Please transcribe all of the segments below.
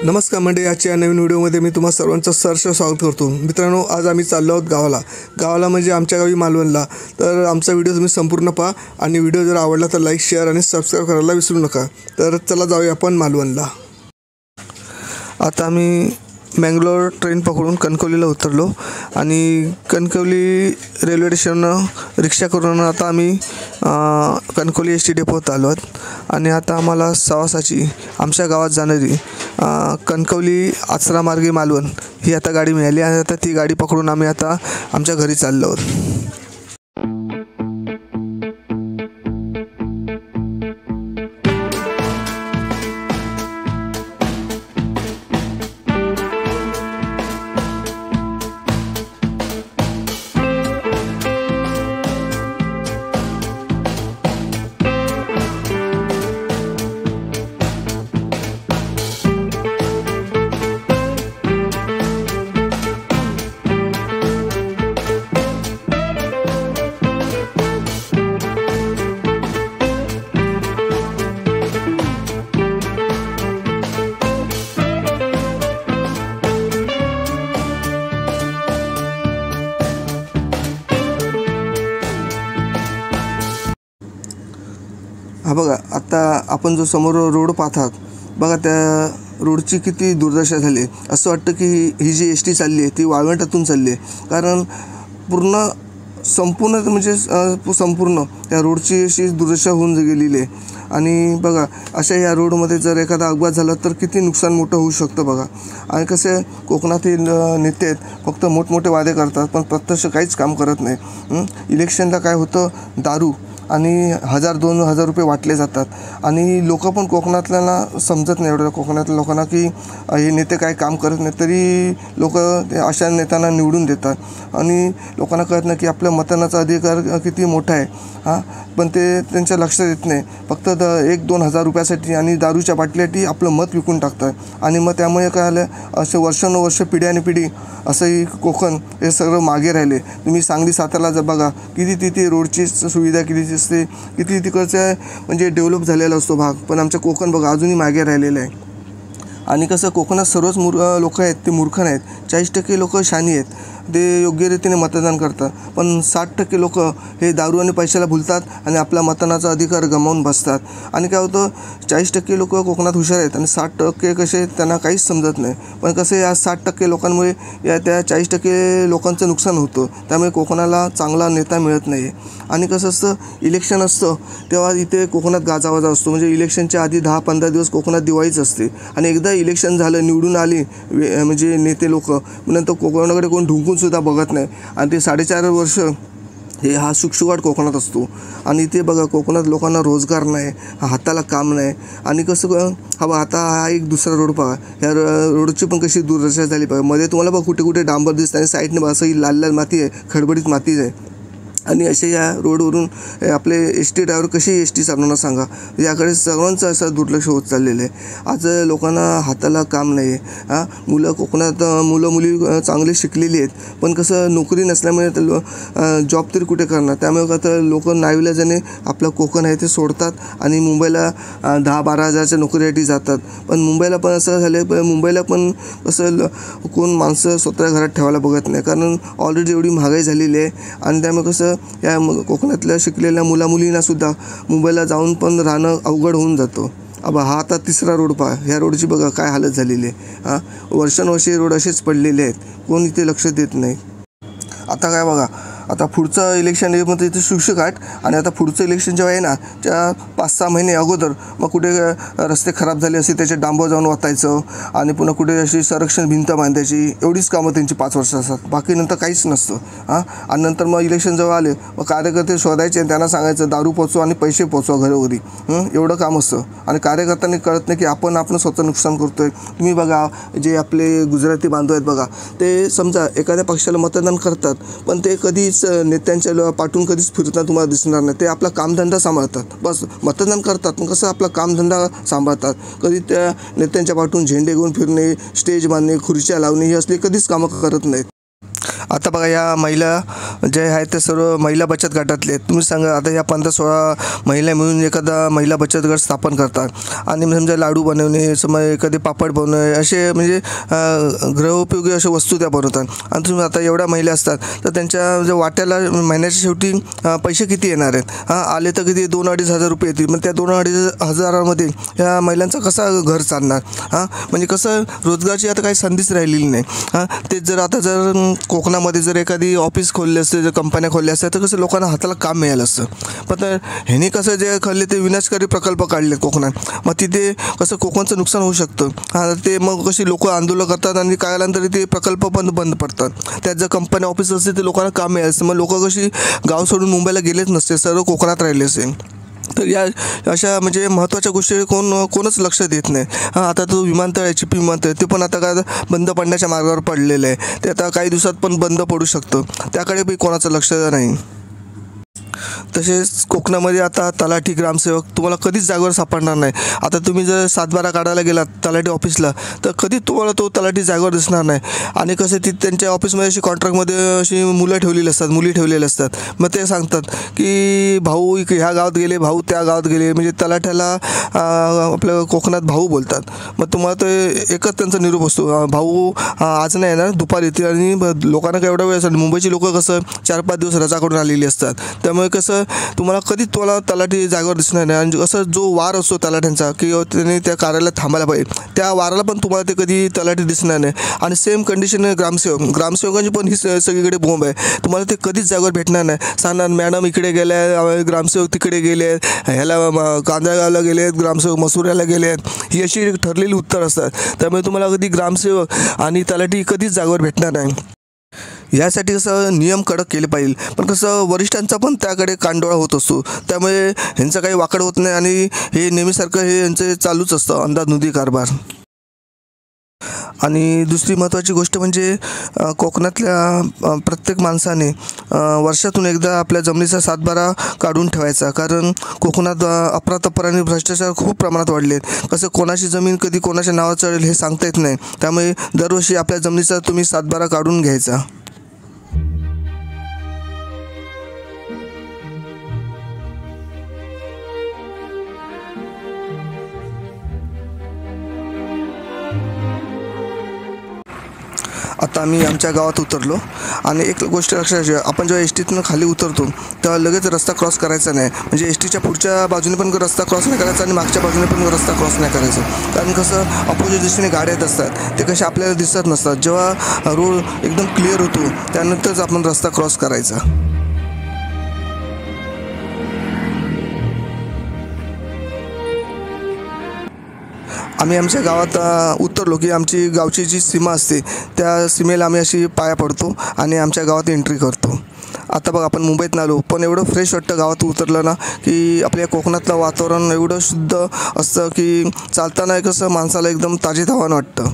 नमस्कार मंडळी, आजच्या नवीन व्हिडिओमध्ये मी तुम्हा सर्वांचं सहर्ष स्वागत करतो। मित्रांनो, आज आम्ही चाललो आहोत गावाला म्हणजे आमच्या गावी मालवणला। तर आमचा व्हिडिओ तुम्ही संपूर्ण पहा आणि व्हिडिओ जर आवडला तर लाईक, शेअर आणि सबस्क्राईब करायला विसरू नका। तर चला जाऊया आपण मालवणला। आता आम्ही मंगलोर ट्रेन पकडून कणकवलीला उतरलो आणि कणकवली रेल्वे स्टेशन रिक्षा करून आता आम्ही कणकवली एस टी डेपोत आलो आहोत। आणि आता आम्हाला सवासाची आमच्या गावात जाणारी कणकवली आचरा मार्गे मालवण ही आता गाडी मिळाली आणि आता ती गाडी पकडून आम्ही आता आमच्या घरी चाललो आहोत। हा बघा, आता आपण जो समोर रोड पाहतात बघा, त्या रोडची किती दुर्दशा झाली। असं वाटतं की ही जी एस टी चालली आहे ती वाळवंटातून चालली आहे, कारण संपूर्ण त्या रोडची अशी दुर्दशा होऊन गेलेली आहे। आणि बघा, अशा या रोडमध्ये जर एखादा अपघात झाला तर किती नुकसान मोठं होऊ शकतं बघा। आणि कसं कोकणातील नेते आहेत, फक्त मोठमोठे वादे करतात पण प्रत्यक्ष काहीच काम करत नाही। इलेक्शनला काय होतं, दारू आणि 1000-2000 रुपये वाटले जातात आणि लोक पण कोकणातल्याला समजत नाही, एवढं कोकणातल्या लोकांना की हे नेते काय काम करत नाही, तरी लोक अशा नेत्यांना निवडून देतात। आणि लोकांना कळत नाही की आपल्या मतदानाचा अधिकार किती मोठा आहे, पण ते त्यांच्या लक्षात येत नाही। फक्त 1-2 हजार रुपयासाठी आणि दारूच्या बाटल्यासाठी आपलं मत विकून टाकतात। आणि मग त्यामुळे काय झालं, असे वर्षानुवर्ष पिढ्यानपिढी असंही कोकण हे सगळं मागे राहिले। तुम्ही सांगली साताराला जर बघा, किती तिथे रोडची सुविधा किती असते, किती तिकडचं म्हणजे डेव्हलप झालेला असतो भाग, पण आमच्या कोकण बघा अजूनही मागे राहिलेलं आहे। आणि कसं कोकणात सर्वच लोक आहेत ते मूर्ख नाहीत, 40% लोक शहाणी आहेत, ते योग्य रीतीने मतदान करतात, पण 60% लोक हे दारू आणि पैशाला भुलतात आणि आपला मतदानाचा अधिकार गमावून बसतात। आणि काय होतं, 40% लोक कोकणात हुशार आहेत आणि 60% कसे त्यांना काहीच समजत नाही, पण कसं या 60% लोकांमुळे त्या 40% लोकांचं नुकसान होतं, त्यामुळे कोकणाला चांगला नेता मिळत नाही। आणि कसं असतं, इलेक्शन असतं तेव्हा इथे कोकणात गाजावाजा असतो, म्हणजे इलेक्शनच्या आधी 10-15 दिवस कोकणात दिवाळीच असते। आणि एकदा इलेक्शन झालं, निवडून आले म्हणजे नेते लोक, नंतर कोकणाकडे कोण ढुंकूनसुद्धा बघत नाही आणि ते 4.5 वर्ष हे हा शुकशुकाट कोकणात असतो। आणि इथे बघा, कोकणात लोकांना रोजगार नाही, हाताला काम नाही। आणि कसं आता हा एक दुसरा रोड पहा, ह्या रोडची पण कशी दुर्दशा झाली बघा। मध्ये तुम्हाला बघा कुठे कुठे डांबर दिसतं आणि साईडने बघा असं लाल लाल माती आहे, खडबडीत माती आहे। आणि असे या रोडवरून आपले एस टी ड्रायव्हर कशी एस टी चालवणार सांगा, याकडे सर्वांचं असं दुर्लक्ष होत चाललेलं आहे। आज लोकांना हाताला काम नाही आहे। मुलं कोकणात मुली चांगली शिकलेली आहेत, पण कसं नोकरी नसल्यामुळे जॉब तरी कुठे करणार, त्यामुळे का तर लोक नाईलाजाने आपलं कोकण आहे ते सोडतात आणि मुंबईला 10-12 हजारच्या नोकरीसाठी जातात। पण मुंबईला पण असं झालं, मुंबईला पण कसं कोण माणसं स्वतः घरात ठेवायला बघत नाही, कारण ऑलरेडी एवढी महागाई झालेली आहे। आणि त्यामुळे कसं या कोकणातल्या शिकलेल्या मुलामुलींनासुद्धा मुंबईला जाऊन पण राहणं अवघड होऊन जातं। हा आता तिसरा रोड पहा, ह्या रोडची बघा काय हालत झालेली आहे। वर्षानुवर्षे रोड असेच पडलेले आहेत, कोण इथे लक्ष देत नाही। आता काय बघा, आता पुढचं इलेक्शन म्हणजे इथे शुकशुकाट। आणि आता पुढचं इलेक्शन जेव्हा आहे ना, त्या 5-6 महिने अगोदर मग कुठे रस्ते खराब झाले असे त्याचे डांबर जाऊन वाचायचं आणि पुन्हा कुठे अशी संरक्षण भिंत बांधायची, एवढीच कामं त्यांची 5 वर्ष असतात, बाकी नंतर काहीच नसतं। आणि नंतर मग इलेक्शन जेव्हा आले मग कार्यकर्ते शोधायचे आणि त्यांना सांगायचं दारू पोचवा आणि पैसे पोचवा घरोघरी, एवढं काम असतं। आणि कार्यकर्त्यांनी कळत नाही की आपण स्वतः नुकसान करतो आहे। तुम्ही बघा, जे आपले गुजराती बांधव आहेत बघा, ते समजा एखाद्या पक्षाला मतदान करतात, पण ते कधीच नेत्यांच्या पाठून कधीच फिरताना तुम्हाला दिसणार नाही। ते आपला कामधंदा सांभाळतात, बस मतदान करतात, पण कसं आपला कामधंदा सांभाळतात। कधी त्या नेत्यांच्या पाठून झेंडे घेऊन फिरणे, स्टेज बांधणे, खुर्च्या लावणे ही असली कधीच कामं करत नाहीत। आता बघा या महिला जे आहेत ते सर्व महिला बचत गटातले आहेत. तुम्ही सांगा आता या 15-16 महिला मिळून एखादा महिला बचत गट स्थापन करतात आणि समजा लाडू बनवणे, समजा एखादे पापड बनवणे, असे म्हणजे गृहोपयोगी अशा वस्तू त्या बनवतात. आणि तुम्ही आता एवढ्या महिला असतात तर त्यांच्या जर वाट्याला महिन्याच्या शेवटी पैसे किती येणार आहेत? आले तर किती 2-2.5 हजार रुपये येतील. मग त्या 2-2.5 हजारामध्ये या महिलांचा कसा घर चालणार? म्हणजे कसं रोजगारची आता काही संधीच राहिलेली नाही. तेच जर आता जर कोकणामध्ये जर एखादी ऑफिस खोलले असते, जर कंपन्या खोलल्या असत्या तर कसं लोकांना हाताला काम मिळालं असतं. पण ह्याने कसं जे खाल्ले ते विनाशकारी प्रकल्प काढले कोकणात, मग तिथे कसं कोकणचं नुकसान होऊ शकतं. ते मग कशी लोक आंदोलन करतात आणि काय आल्यानंतर ते प्रकल्प पण बंद पडतात. त्यात जर कंपन्या ऑफिस असते ते लोकांना काम मिळालं असतं. मग लोक कशी गाव सोडून मुंबईला गेलेच नसते, सर्व कोकणात राहिले असेल. तर या अशा म्हणजे महत्त्वाच्या गोष्टी कोणच लक्ष देत नाही. आता तो विमानतळ आहे, चिपी विमानतळ, ते पण आता काय बंद पडण्याच्या मार्गावर पडलेलं आहे. ते आता काही दिवसात पण बंद पडू शकतं. त्याकडे बी कोणाचं लक्ष नाही. तसेच कोकणामध्ये आता तलाठी, ग्रामसेवक तुम्हाला कधीच जागेवर सापडणार नाही. आता तुम्ही जर 7-12 काढायला गेलात तलाठी ऑफिसला तर कधीच तुम्हाला तो तलाठी जागेवर दिसणार नाही. आणि कसं ती त्यांच्या ऑफिसमध्ये अशी कॉन्ट्रॅक्टमध्ये अशी मुली ठेवलेली असतात. मग ते सांगतात की भाऊ ह्या गावात गेले, भाऊ त्या गावात गेले, म्हणजे तलाठ्याला आपल्या कोकणात भाऊ बोलतात. मग तुम्हाला ते एकच त्यांचा निरोप असतो, भाऊ आज नाही येणार, दुपारी येतील. आणि लोकांना काय एवढा वेळ असतात, मुंबईची लोकं कसं 4-5 दिवस रजा करून आलेली असतात. त्यामुळे कसं तुम्हाला कधीच तलाठी जागेवर दिसणार नाही. आणि असं जो वार असतो तलाठ्यांचा की त्यांनी त्या कार्यालयात थांबायला पाहिजे, त्या वाराला पण तुम्हाला ते कधी तलाठी दिसणार नाही. आणि सेम कंडिशन आहे ग्रामसेवकांची पण ही सगळीकडे बोंब आहे. तुम्हाला ते कधीच जागेवर भेटणार नाही. सांगणार मॅडम इकडे गेल्या, ग्रामसेवक तिकडे गेले, ह्याला कांदळगावला गेलेत, ग्रामसेवक मसुऱ्याला गेलेत, ही अशी ठरलेली उत्तर असतात. त्यामुळे तुम्हाला कधी ग्रामसेवक आणि तलाठी कधीच जागेवर भेटणार नाही. यासाठी कसं नियम कडक केले पाहिजे. पण कसं वरिष्ठांचा पण त्याकडे कांडोळा होत असतो. त्यामुळे ह्यांचं काही वाकड होत नाही आणि हे नेहमीसारखं हे यांचं चालूच असतं अंदाधुंदी कारभार. आणि दुसरी महत्त्वाची गोष्ट म्हणजे कोकणातल्या प्रत्येक माणसाने वर्षातून एकदा आपल्या जमिनीचा 7-12 काढून ठेवायचा. कारण कोकणात अफरातफर आणि भ्रष्टाचार खूप प्रमाणात वाढले आहेत. कसं कोणाची जमीन कधी कोणाच्या नावावर चढेल हे सांगता येत नाही. त्यामुळे दरवर्षी आपल्या जमिनीचा तुम्ही 7-12 काढून घ्यायचा. आता आम्ही आमच्या गावात उतरलो आणि एक गोष्ट लक्षात ठेवा, आपण जेव्हा एस टीतून खाली उतरतो तेव्हा लगेच रस्ता क्रॉस करायचा नाही. म्हणजे एस टीच्या पुढच्या बाजूने पण रस्ता क्रॉस नाही करायचा आणि मागच्या बाजूने पण रस्ता क्रॉस नाही करायचा. कारण कसं अपोजिट दिशेने गाड्या येत असतात, ते कसे आपल्याला दिसत नसतात. जेव्हा रोड एकदम क्लिअर होतो त्यानंतरच आपण रस्ता क्रॉस करायचा. आम्ही आमच्या गावात उतरलो की आमची गावची जी सीमा असते त्या सीमेला आम्ही अशी पाया पडतो आणि आमच्या गावात एंट्री करतो. आता बघ आपण मुंबईत आलो पण एवढं फ्रेश वाटतं गावात उतरलं ना की आपल्या कोकणातलं वातावरण एवढं शुद्ध असतं की चालताना कसं माणसाला एकदम ताजेतवानं वाटतं.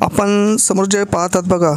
आपण समोर जे पाहतात बघा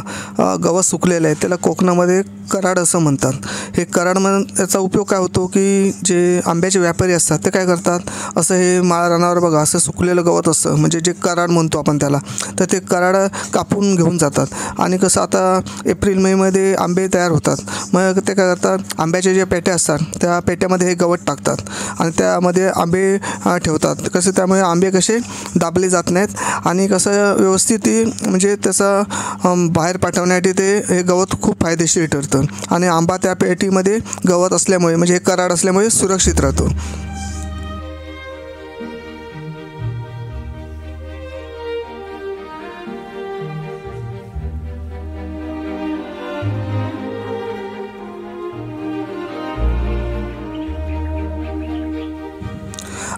गवत सुकलेलं आहे त्याला कोकणामध्ये कराड असं म्हणतात. हे कराड याचा उपयोग काय होतो की जे आंब्याचे व्यापारी असतात ते काय करतात असं हे माळ रानावर बघा असं सुकलेलं गवत असतं म्हणजे जे कराड म्हणतो आपण त्याला, तर ते कराड कापून घेऊन जातात. आणि कसं आता एप्रिल मेमध्ये आंबे तयार होतात मग ते काय करतात आंब्याचे जे पेट्या असतात त्या पेट्यामध्ये हे गवत टाकतात आणि त्यामध्ये आंबे ठेवतात. कसं त्यामुळे आंबे कसे दाबले जात नाहीत आणि कसं व्यवस्थित म्हणजे त्याचा जनावरांचा बाहेर पाठवण्यासाठी हे गवत खूप फायदेशीर ठरतं आणि आंबा त्या पेटीमध्ये गवत असल्यामुळे म्हणजे कराड असल्यामुळे सुरक्षित राहतो.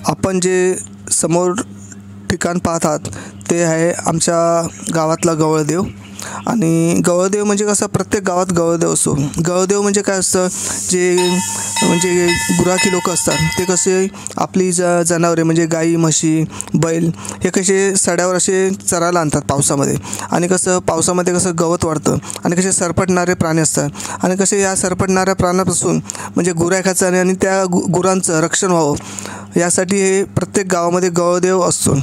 आपण जे समोर ठिकाण पाहत आहात ते आहे आमच्या गावातला गवळदेव. आणि गवळदेव म्हणजे कसं प्रत्येक गावात गवळदेव असतो. गवळदेव म्हणजे काय असतं, जे म्हणजे गुराखी लोक असतात ते कसे आपली जनावरे म्हणजे गाई म्हशी बैल हे कसे सड्यावर असे चरायला आणतात पावसामध्ये. आणि कसं पावसामध्ये कसं गवत वाढतं आणि कसे सरपटणारे प्राणी असतात आणि कसे या सरपटणाऱ्या प्राण्यापासून म्हणजे गुराखाचं आणि त्या गुरांचं रक्षण व्हावं यासाठी हे प्रत्येक गावामध्ये गवळदेव असतो.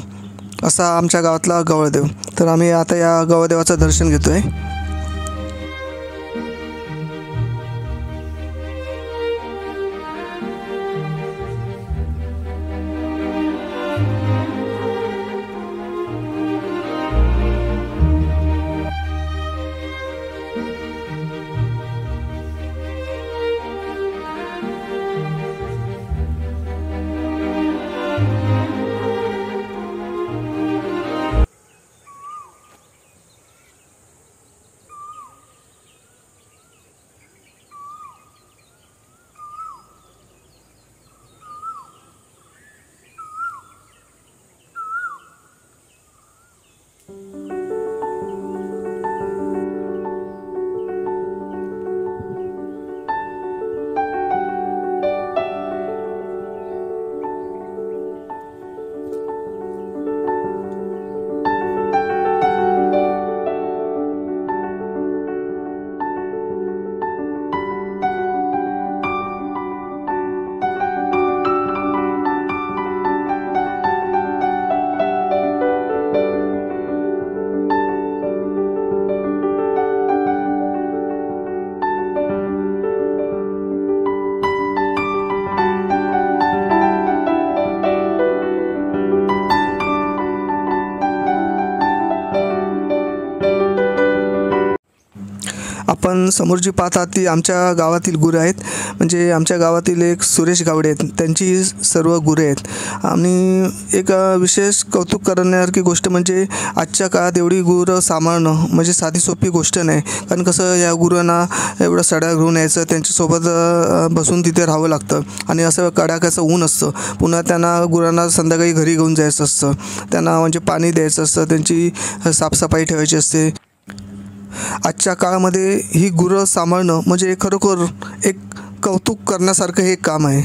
असा आमच्या गावातला गवळदेव. तर आम्ही आता या गवळदेवाचं दर्शन घेतो आहे. आपण समोर जी पाहतात ती आमच्या गावातील गुरं आहेत. म्हणजे आमच्या गावातील एक सुरेश गावडे आहेत, त्यांची सर्व गुरे आहेत. आणि एक विशेष कौतुक करण्यासारखी गोष्ट म्हणजे आजच्या काळात एवढी गुरं सांभाळणं म्हणजे साधी सोपी गोष्ट नाही. कारण कसं या गुरांना एवढं सड्या घेऊन यायचं, त्यांच्यासोबत बसून तिथे राहावं लागतं आणि असं कडाक्याचं ऊन असतं. पुन्हा त्यांना गुरांना संध्याकाळी घरी घेऊन जायचं असतं, त्यांना म्हणजे पाणी द्यायचं असतं, त्यांची साफसफाई ठेवायची असते. आजच्या काळामध्ये ही गुरं सांभाळणं म्हणजे खरोखर एक कौतुक करण्यासारखं हे काम आहे.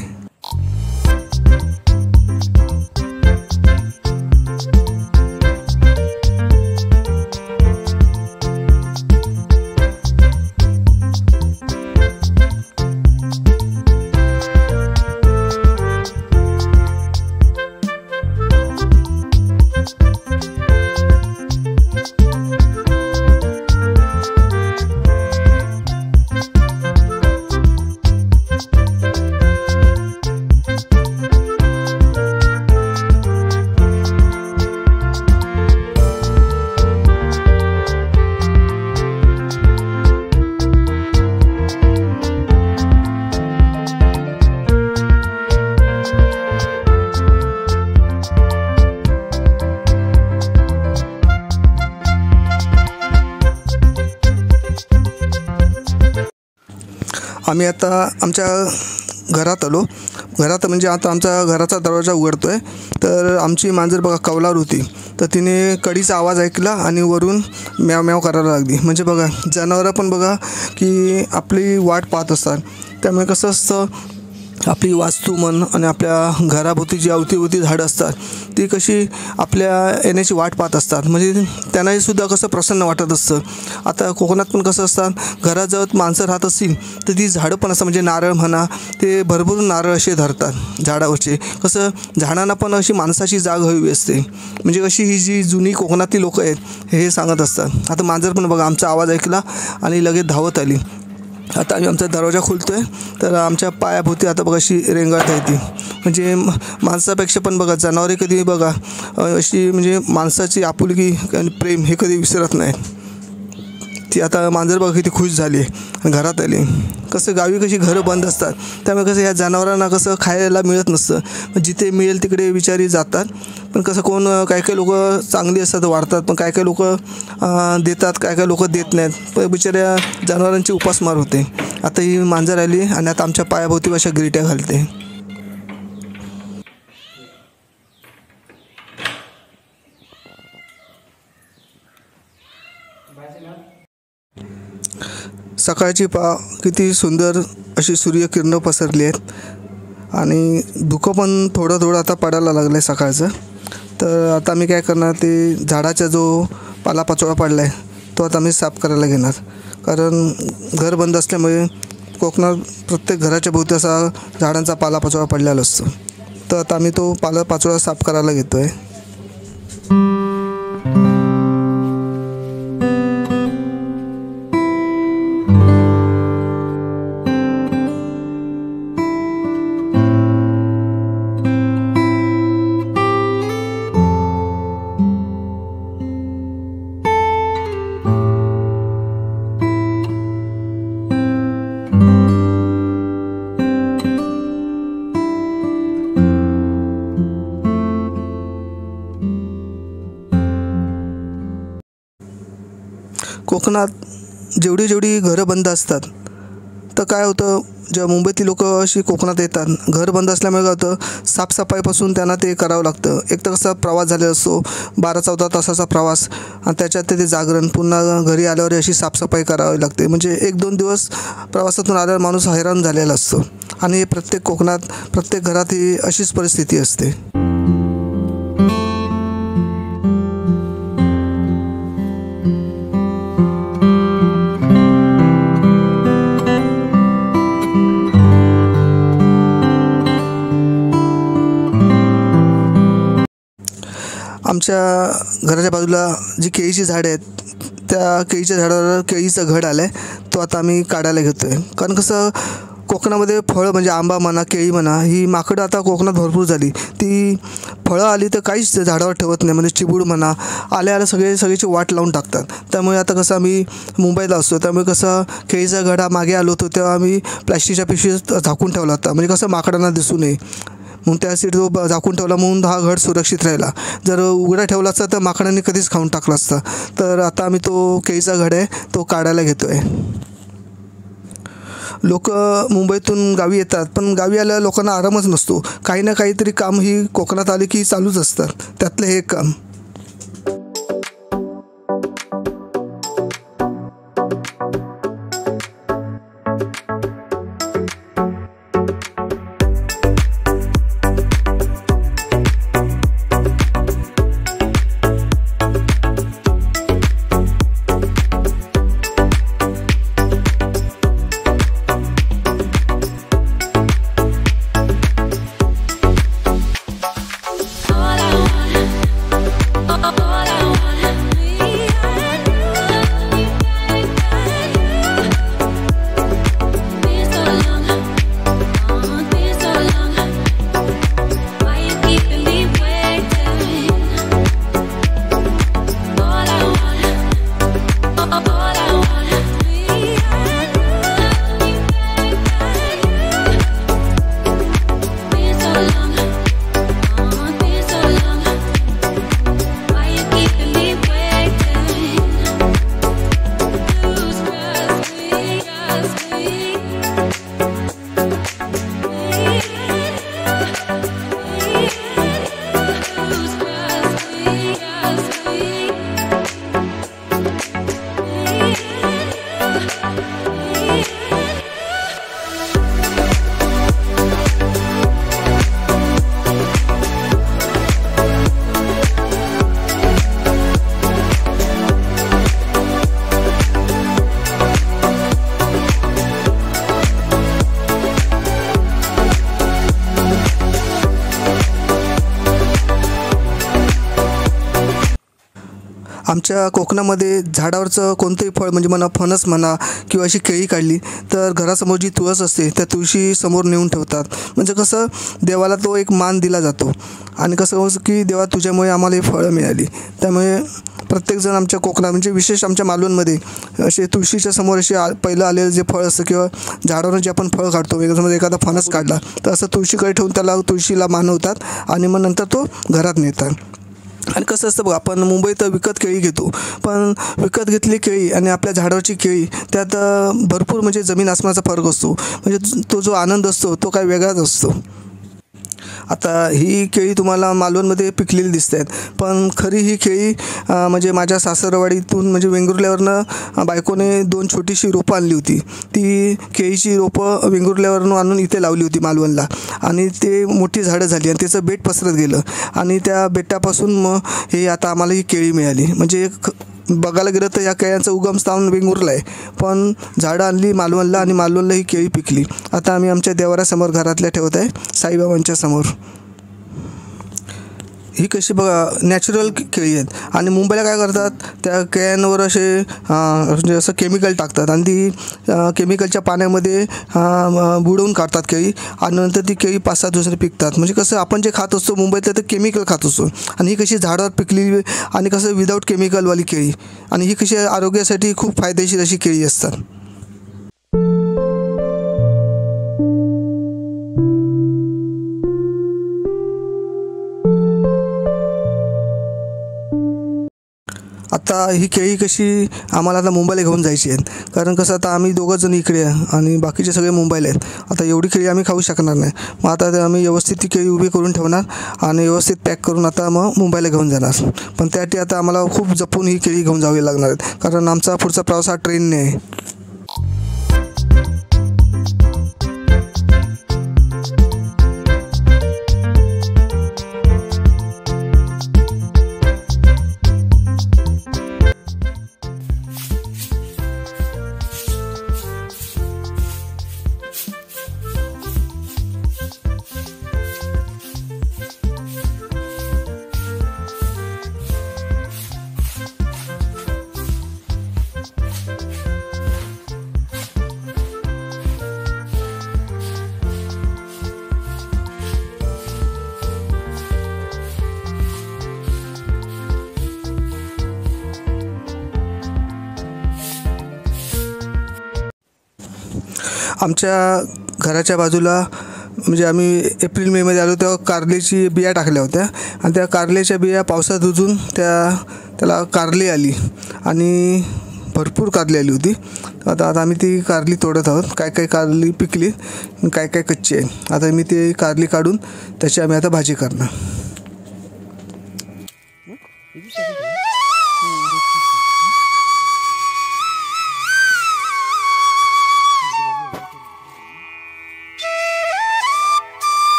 आम्ही आता आमच्या घरात आलो. घरात म्हणजे आता आमचा घराचा दरवाजा उघडतो आहे तर आमची मांजर बघा कौलार होती, तर तिने कडीचा आवाज ऐकला आणि वरून म्याव म्याव करायला लागली. म्हणजे बघा जनावरं पण बघा की आपली वाट पाहत असतात. त्यामुळे कसं असतं, आपली वास्तू म्हण आणि आपल्या घराभोवती जी अवतीभोवती झाडं असतात ती कशी आपल्या येण्याची वाट पाहत असतात. म्हणजे त्यांनाही सुद्धा कसं प्रसन्न वाटत असतं. आता कोकणात पण कसं असतात, घराजवळ माणसं राहत असतील तर ती झाडं पण असतात, म्हणजे नारळ म्हणा ते भरपूर नारळ असे धरतात झाडावरचे. कसं झाडांना पण अशी माणसाची जाग हवी असते. म्हणजे कशी ही जी जुनी कोकणातली लोकं आहेत हे सांगत असतात. आता मांजर पण बघा आमचा आवाज ऐकला आणि लगेच धावत आली. आता आम्ही आमचा दरवाजा खोलतो आहे तर आमच्या पायाभोवती आता बघा अशी रेंगाळत आहे ती. म्हणजे माणसापेक्षा पण बघा जनावरे कधी बघा अशी म्हणजे माणसाची आपुलकी आणि प्रेम हे कधी विसरत नाही. ती आता मांजर बघा किती खुश झाली आहे घरात आली. कसं गावी कशी घरं बंद असतात, त्यामुळे कसं ह्या जनावरांना कसं खायला मिळत नसतं. जिथे मिळेल तिकडे बिचारी जातात. पण कसं कोण काही काही लोक चांगली असतात वाढतात, पण काही काही लोक देतात, काही काही लोक देत नाहीत. पण बिचाऱ्या जनावरांची उपासमार होते. आता ही मांजर आली आणि आता आमच्या पायाभोवती अशा गिरट्या घालते. सकाळची किती सुंदर अशी सूर्यकिरणं पसरली आहेत आणि धुकं पण थोडं थोडं आता पडायला लागलं आहे सकाळचं. तर आता मी काय करणार, ते झाडाचा जो पालापाचोळा पडला आहे तो आता मी साफ करायला घेणार. कारण घर बंद असल्यामुळे कोकणात प्रत्येक घराच्या भोवती असा झाडांचा पालापाचोळा पडलेला असतो. तर आता मी तो पालापाचोळा साफ करायला घेतो आहे. कोकणात जेवढी जेवढी घरं बंद असतात तर काय होतं, जेव्हा मुंबईतली लोक अशी कोकणात येतात, घर बंद असल्यामुळे काय होतं, साफसफाईपासून त्यांना ते करावं लागतं. एक तर कसा प्रवास झालेला असतो, 12-14 तासाचा प्रवास, आणि त्याच्यात ते जागरण, पुन्हा घरी आल्यावर अशी साफसफाई करावी लागते. म्हणजे 1-2 दिवस प्रवासातून आल्यावर माणूस हैराण झालेला असतो. आणि प्रत्येक कोकणात प्रत्येक घरात ही अशीच परिस्थिती असते. आमच्या घराच्या बाजूला जी केळीची झाडं आहेत, त्या केळीच्या झाडावर केळीचं घड आलं आहे, तो आता आम्ही काढायला घेतो आहे. कारण कसं कोकणामध्ये फळं म्हणजे आंबा म्हणा, केळी म्हणा, ही माकडं आता कोकणात भरपूर झाली. ती फळं आली तर काहीच झाडावर ठेवत नाही. म्हणजे चिबूड म्हणा, आल्या सगळीची वाट लावून टाकतात. त्यामुळे आता कसं आम्ही मुंबईला असतो, त्यामुळे कसं केळीचा घडा मागे आलो होतो तेव्हा आम्ही प्लॅस्टिकच्या पिशवीत झाकून ठेवला होता. म्हणजे कसं माकडांना दिसू नये म्हणून त्यासाठी तो झाकून ठेवला, म्हणून हा घड सुरक्षित राहिला. जर उघडा ठेवला असता तर माकडांनी कधीच खाऊन टाकला असता. तर आता आम्ही तो केळीचा घड आहे तो काढायला घेतो आहे. लोक मुंबईतून गावी येतात, पण गावी आल्या लोकांना आरामच नसतो. काही ना काहीतरी काम ही कोकणात आले की चालूच असतात. त्यातलं हे एक काम. आमच्या कोकणामध्ये झाडावरचं कोणतंही फळ म्हणजे म्हणा फणस म्हणा किंवा अशी केळी काढली तर घरासमोर जी तुळस असते त्या तुळशी समोर नेऊन ठेवतात. म्हणजे कसं देवाला तो एक मान दिला जातो आणि कसं की देवा तुझ्यामुळे आम्हाला ही फळं मिळाली. त्यामुळे प्रत्येकजण आमच्या कोकणात म्हणजे विशेष आमच्या मालवणमध्ये असे तुळशीच्या समोर असे पहिलं आलेलं जे फळ असतं किंवा झाडावरून जे आपण फळ काढतो समजा एखादा फणस काढला तर असं तुळशीकडे ठेवून त्याला तुळशीला मानवतात आणि मग नंतर तो घरात नेतात. आणि कसं असतं बघा आपण मुंबईत विकत केळी घेतो पण विकत घेतली केळी आणि आपल्या झाडावरची केळी त्यात भरपूर म्हणजे जमीन आसमानाचा फरक असतो. म्हणजे तो जो आनंद असतो तो काही वेगळाच असतो. आता ही केळी तुम्हाला मालवणमध्ये पिकलेली दिसत आहेत पण खरी ही केळी म्हणजे माझ्या सासरवाडीतून म्हणजे वेंगुर्ल्यावरनं बायकोने 2 छोटीशी रोपं आणली होती. ती केळीची रोपं वेंगुर्ल्यावरून आणून इथे लावली होती मालवणला आणि ते मोठी झाडं झाली आणि त्याचं बेट पसरत गेलं आणि त्या बेटापासून मग हे आता आम्हाला ही केळी मिळाली. म्हणजे बघायला गेलं तर या केळ्यांचं उगमस्थान वेंगुर्ला आहे पण झाडं आणली मालवणला आणि मालवणला ही केळी पिकली. आता आम्ही आमच्या देवाऱ्यासमोर घरातल्या ठेवत आहे साईबाबांच्या समोर. ही कशी बघा नॅचरल केळी आहेत आणि मुंबईला काय करतात त्या केळ्यांवर असे म्हणजे असं केमिकल टाकतात आणि ती केमिकलच्या पाण्यामध्ये बुडवून काढतात केळी आणि नंतर ती केळी 5-6 दिवसांनी पिकतात. म्हणजे कसं आपण जे खात असतो मुंबईतलं तर केमिकल खात असतो आणि ही कशी झाडावर पिकलेली आणि कसं विदाऊट केमिकलवाली केळी आणि ही कशी आरोग्यासाठी खूप फायदेशीर अशी केळी असतात. आता ही केळी कशी आम्हाला आता मुंबईला घेऊन जायची आहेत कारण कसं आता आम्ही दोघंजण इकडे आहे आणि बाकीचे सगळे मुंबईला आहेत. आता एवढी केळी आम्ही खाऊ शकणार नाही. मग आता आम्ही व्यवस्थित ती केळी उभी करून ठेवणार आणि व्यवस्थित पॅक करून आता मग मुंबईला घेऊन जाणार. पण त्यासाठी आता आम्हाला खूप जपून ही केळी घेऊन जावी लागणार आहेत कारण आमचा पुढचा प्रवास हा ट्रेनने आहे. आमच्या घराच्या बाजूला म्हणजे आम्ही एप्रिल मेमध्ये आलो तेव्हा कारल्याची बिया टाकल्या होत्या आणि त्या कारल्याच्या बिया पावसात भिजून त्याला कारली आली आणि भरपूर कारली आली होती. आता आम्ही ती कारली तोडत आहोत. काय कारली पिकली काय कच्ची आहे. आता मी ती कारली काढून त्याची आम्ही आता भाजी करणार.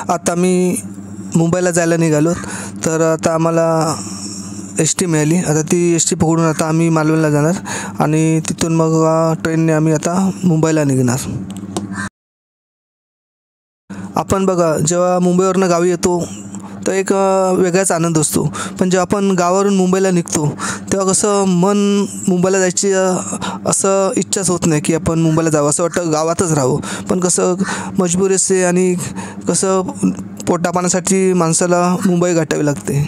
आता मी मुंबईला जायला निघालो. तर आता आम्हाला एस टी मिळाली. आता ती एस टी पकडून आता आम्ही मालवणला जाणार आणि तिथून मग ट्रेनने आम्ही आता मुंबईला निघणार. आपण बघा, जेव्हा मुंबईवरनं गावी येतो तर एक वेगळाच आनंद असतो. पण जेव्हा आपण गावावरून मुंबईला निघतो तेव्हा कसं मन मुंबईला जायची असं इच्छाच होत नाही की आपण मुंबईला जावं. असं वाटतं गावातच राहावं. पण कसं मजबुरी असते आणि कसं पोटापाण्यासाठी माणसाला मुंबई गाठावी लागते.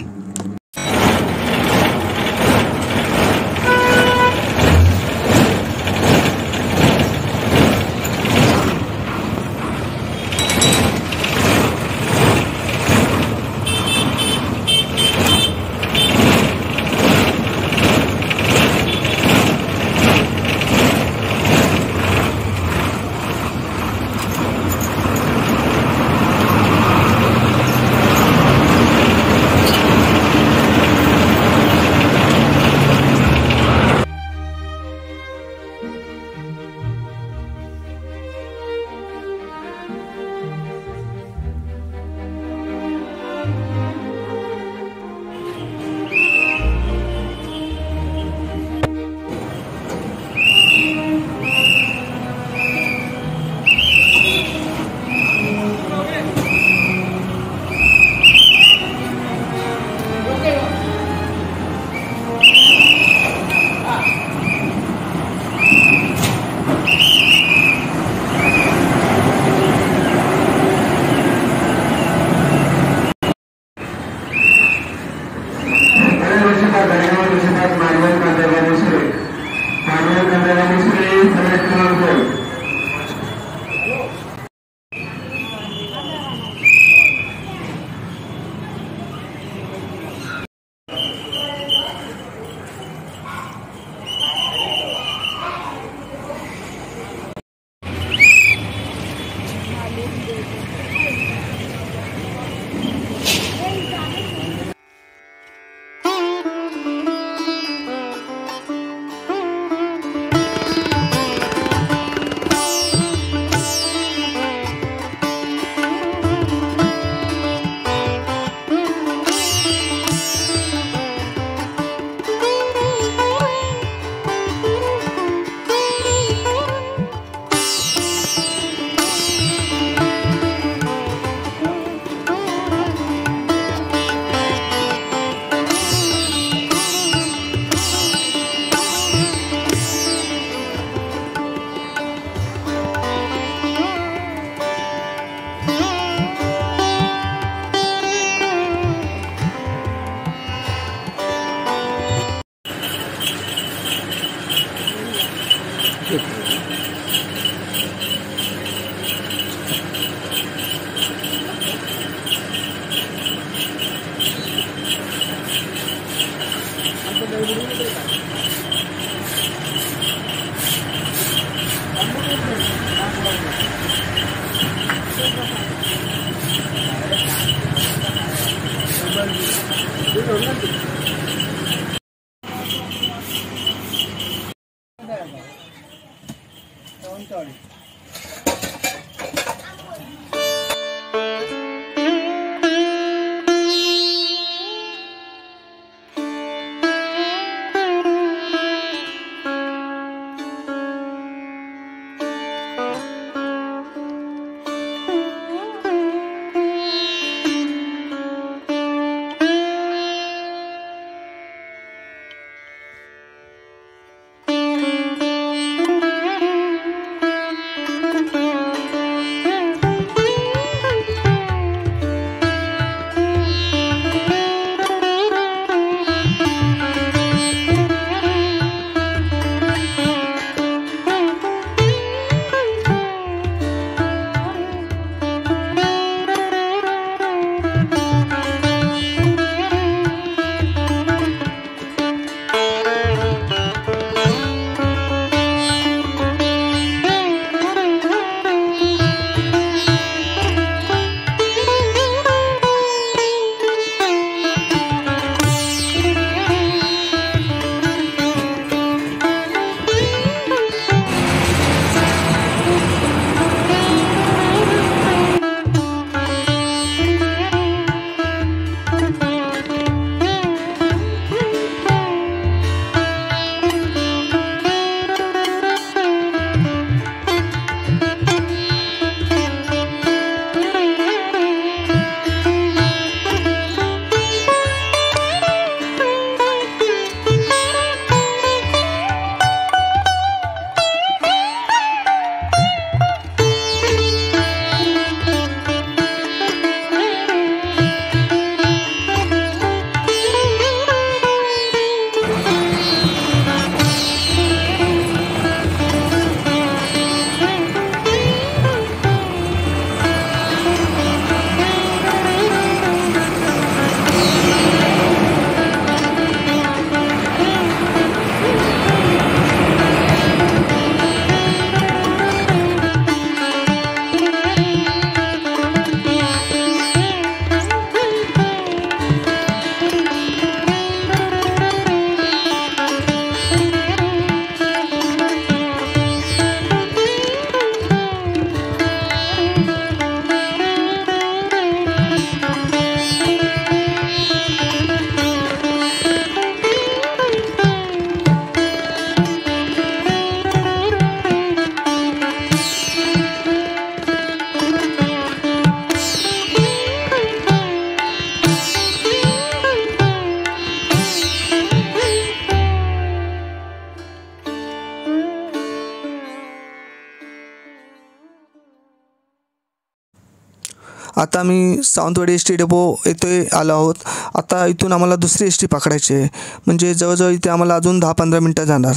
आता आम्ही सावंतवाडी एस टी डेपो येथे आलो आहोत. आता इथून आम्हाला दुसरी एस टी पकडायची आहे, म्हणजे जवळजवळ इथे आम्हाला अजून 10-15 मिनटं जाणार.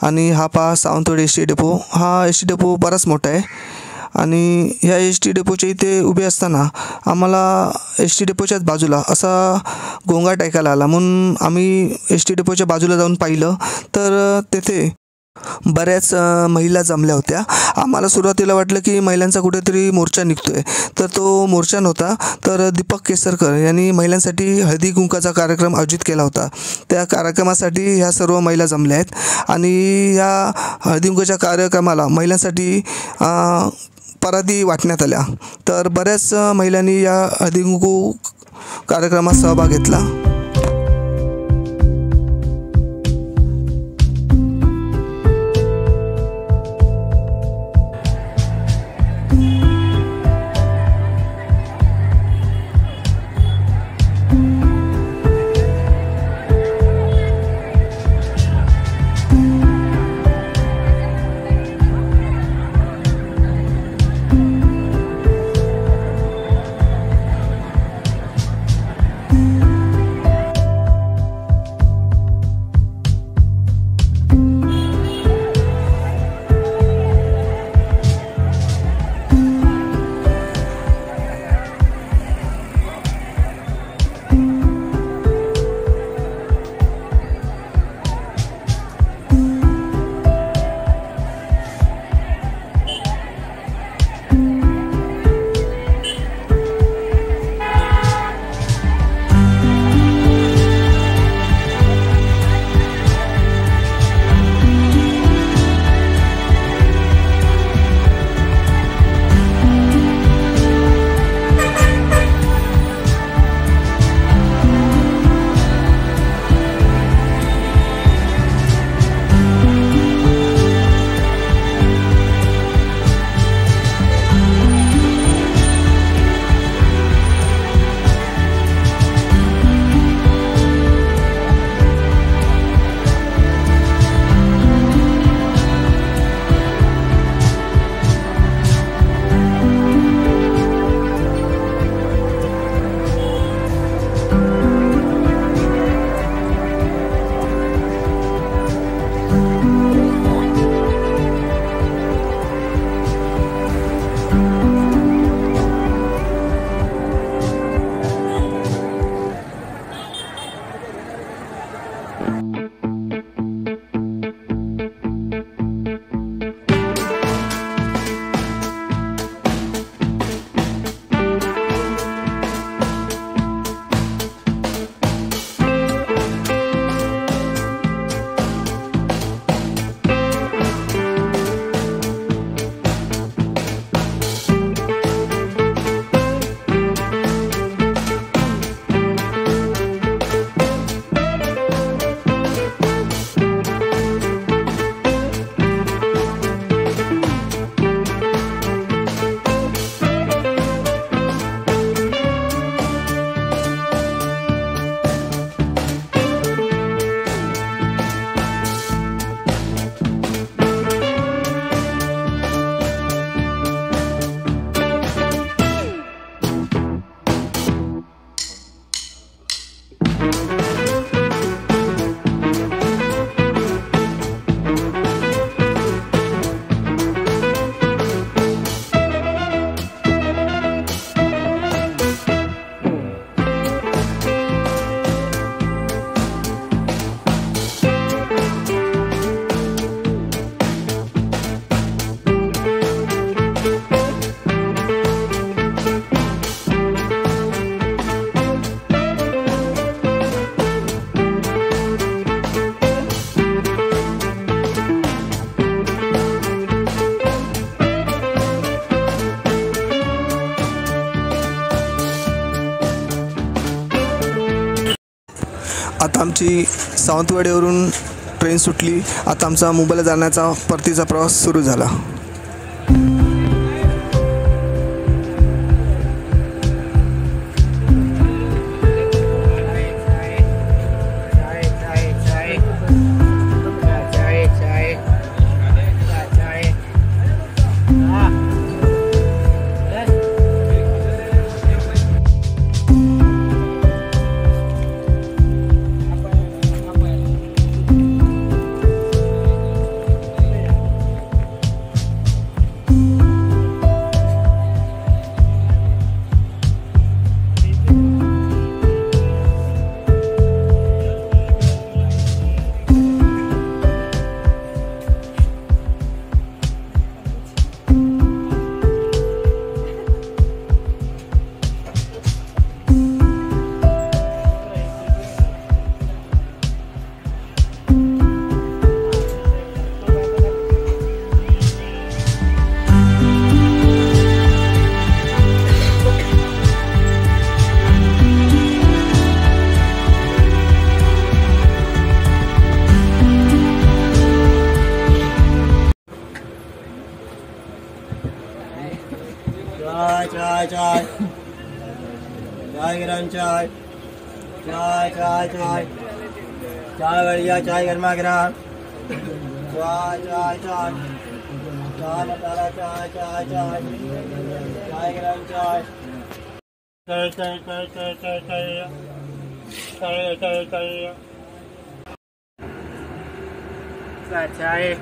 आणि हा पहा सावंतवाडी एस टी डेपो, हा एस टी डेपो बराच मोठा आहे. आणि ह्या एस टी डेपोच्या इथे उभे असताना आम्हाला एस टी डेपोच्याच बाजूला असा गोंगाट ऐकायला आला. म्हणून आम्ही एस टी डेपोच्या बाजूला जाऊन पाहिलं तर तेथे बऱ्याच महिला जमल्या होत्या. आम्हाला सुरुवातीला वाटलं की महिलांचा कुठेतरी मोर्चा निघतोय, तर तो मोर्चा नव्हता, तर दीपक केसरकर यांनी महिलांसाठी हळदी कुंकाचा कार्यक्रम आयोजित केला होता. त्या कार्यक्रमासाठी ह्या सर्व महिला जमल्या आहेत. आणि या हळदी कुंकाच्या कार्यक्रमाला महिलांसाठी परादी वाटण्यात आल्या. तर बऱ्याच महिलांनी या हळदी कुंकू कार्यक्रमात सहभाग घेतला. आता आमची सावंतवाडीवरून ट्रेन सुटली. आता आमचा मुंबईला जाण्याचा परतीचा प्रवास सुरू झाला. चाय चाय चाय गरम चाय चाय चाय चाय चाय बढ़िया चाय गर्मा गर्म चाय चाय चाय चाय मसाला चाय चाय चाय चाय गरम चाय चाय चाय चाय चाय चाय चाय चाय चाय चाय चाय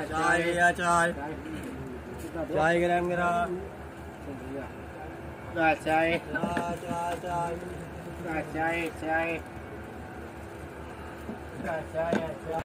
चाय चाय चाय चाय गरम गरम चाय चाय चाय चाय चाय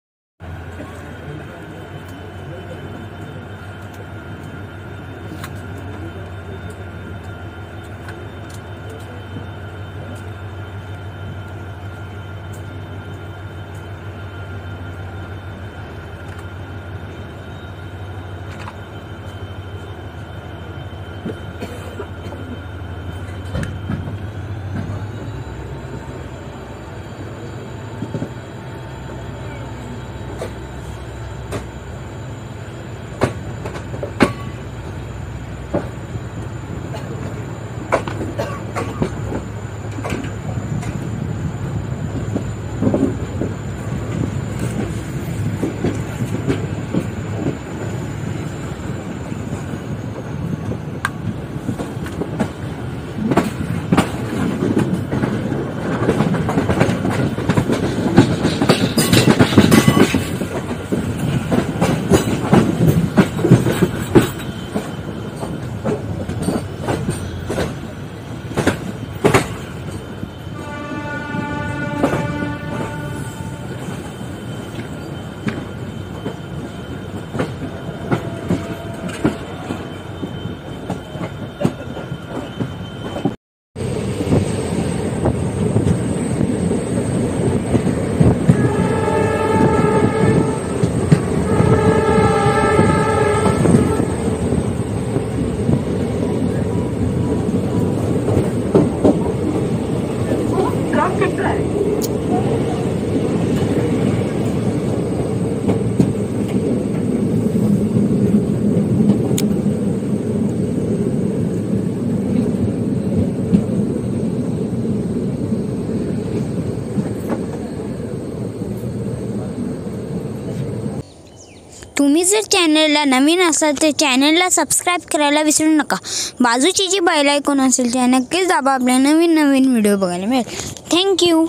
तुम्ही जर चॅनलला नवीन असाल तर चॅनलला सबस्क्राईब करायला विसरू नका. बाजूची जी बेल आयकॉन असेल त्या नक्कीच दाबा. आपल्या नवीन व्हिडिओ बघायला मिळेल. थँक्यू.